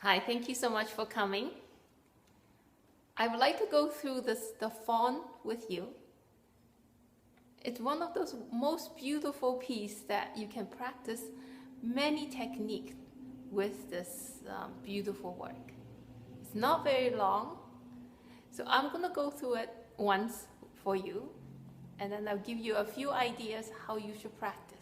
Hi, thank you so much for coming. I would like to go through the FAUN with you. It's one of those most beautiful pieces that you can practice many techniques with this beautiful work. It's not very long, so I'm going to go through it once for you, and then I'll give you a few ideas how you should practice.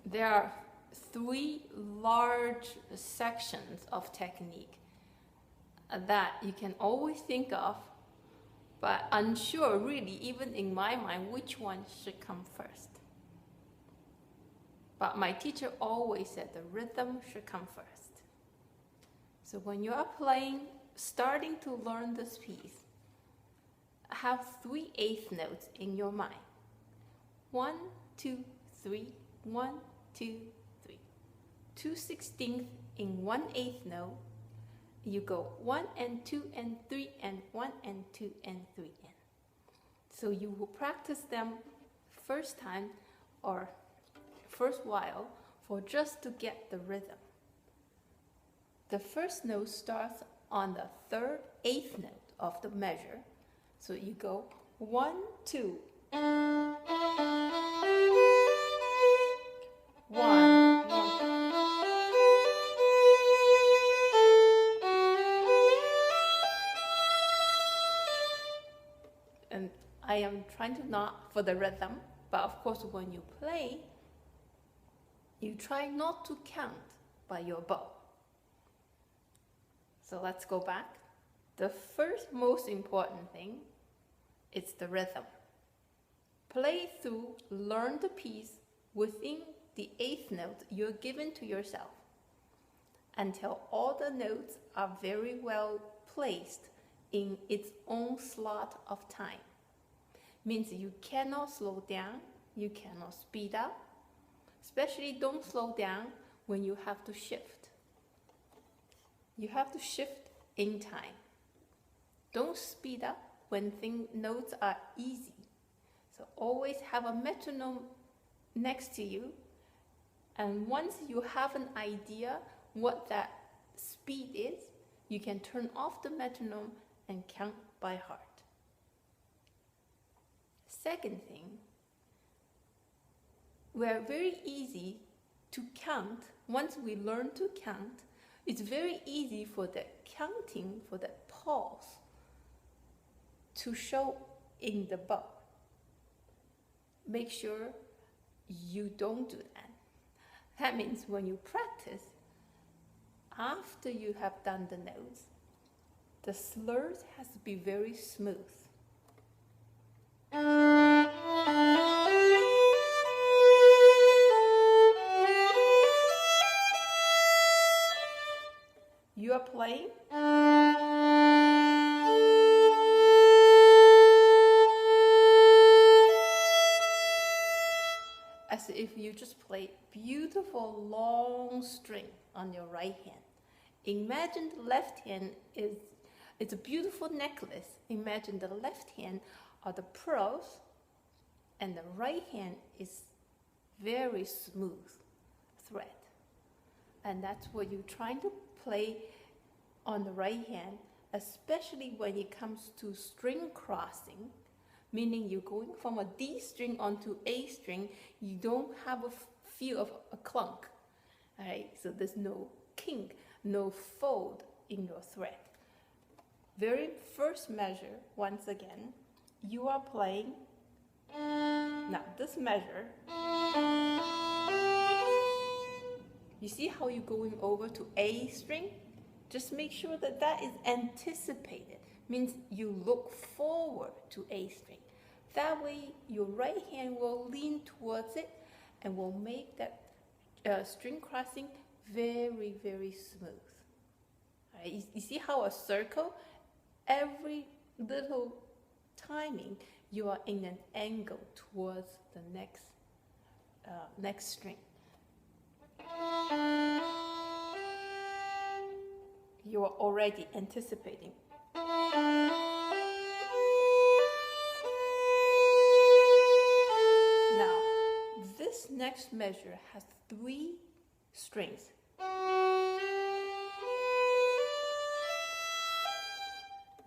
There are three large sections of technique that you can always think of, but unsure really, even in my mind, which one should come first. But my teacher always said the rhythm should come first. So when you are playing, starting to learn this piece, have 3 eighth notes in your mind. 1, 2, 3, 1, 2, 3. 2/16 in 1/8 note. You go 1 and 2 and 3 and 1 and 2 and 3 and. So you will practice them first time or first while for just to get the rhythm. The first note starts on the 3rd eighth note of the measure. So you go 1, 2. 1, 1. And I am trying to not for the rhythm, but of course when you play, you try not to count by your bow. So let's go back. The first most important thing is the rhythm. Play through, learn the piece within the 8th note you're given to yourself until all the notes are very well placed in its own slot of time. Means you cannot slow down, you cannot speed up. Especially don't slow down when you have to shift. You have to shift in time. Don't speed up when notes are easy. So always have a metronome next to you. And once you have an idea what that speed is, you can turn off the metronome and count by heart. Second thing, we're very easy to count. Once we learn to count, it's very easy for the counting, for the pause, to show in the bow. Make sure you don't do that. That means when you practice, after you have done the notes, the slurs has to be very smooth. You are playing. beautiful long string on your right hand. Imagine the left hand it's a beautiful necklace. Imagine the left hand are the pearls and the right hand is very smooth thread. And that's what you're trying to play on the right hand, especially when it comes to string crossing, meaning you're going from a D string onto A string. You don't have a feel of a clunk. All right, so there's no kink, no fold in your thread. Very first measure, once again, you are playing. Now this measure, you see how you're going over to A string? Just make sure that that is anticipated, means you look forward to A string. That way your right hand will lean towards it and will make that string crossing very, very smooth. All right, you see how a circle, every little timing, you are in an angle towards the next string. You are already anticipating. Now, this next measure has 3 strings.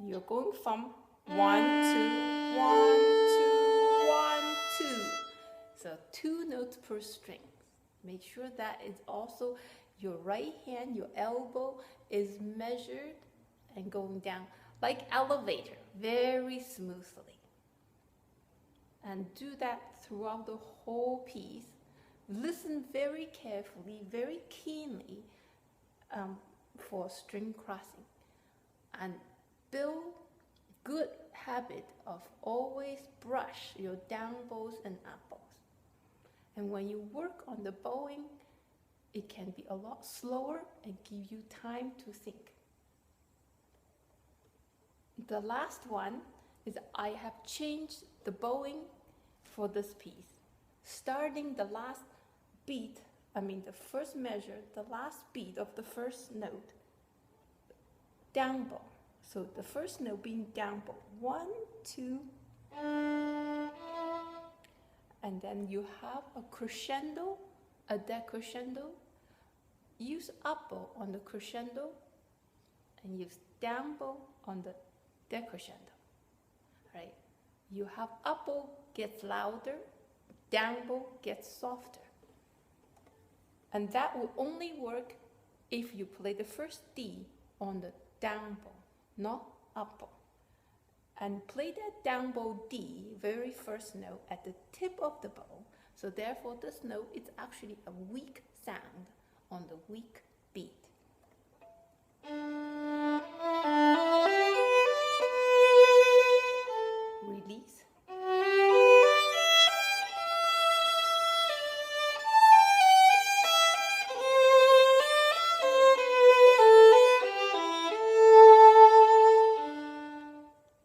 You're going from 1, 2, 1, 2, 1, 2. So 2 notes per string. Make sure that is also your right hand, your elbow is measured and going down like elevator, very smoothly. And do that throughout the whole piece. Listen very carefully, very keenly for string crossing. And build good habit of always brush your down bows and up bows. And when you work on the bowing, it can be a lot slower and give you time to think. The last one is I have changed the bowing for this piece. Starting the last beat, the first measure, the last beat of the first note, down bow. So the first note being down bow, 1, 2, and then you have a crescendo, a decrescendo. Use up bow on the crescendo and use down bow on the decrescendo. Right? You have up bow gets louder, down bow gets softer. And that will only work if you play the first D on the down bow, not up bow. And play that down bow D, very first note, at the tip of the bow. So therefore this note is actually a weak sound on the weak beat. Release.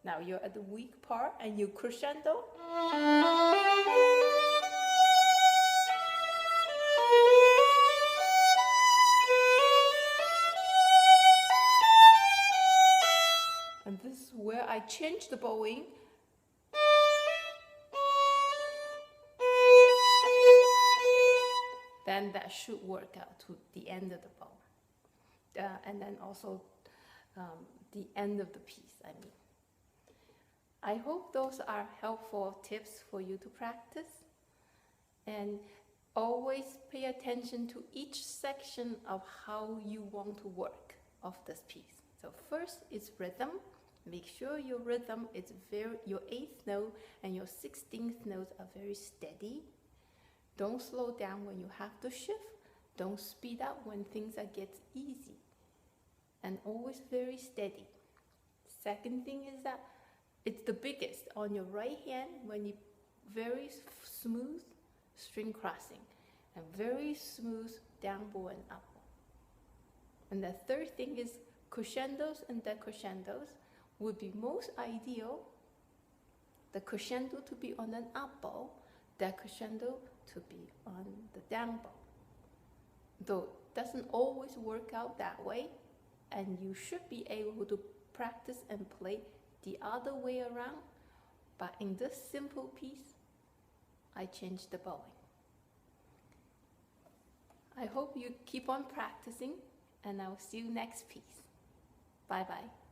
Now you're at the weak part and you crescendo. And this is where I change the bowing. Then that should work out to the end of the bow. And then also the end of the piece, I hope those are helpful tips for you to practice. And always pay attention to each section of how you want to work of this piece. So first is rhythm. Make sure your rhythm is your 8th note and your 16th notes are very steady. Don't slow down when you have to shift. Don't speed up when things get easy. And always very steady. Second thing is that it's the biggest on your right hand when you very smooth string crossing and very smooth down bow and up bow. And the third thing is crescendos and decrescendos would be most ideal. The crescendo to be on an up bow, decrescendo to be on the down bow. though it doesn't always work out that way, and you should be able to practice and play the other way around. But in this simple piece, I changed the bowing. I hope you keep on practicing, and I'll see you next piece. Bye bye.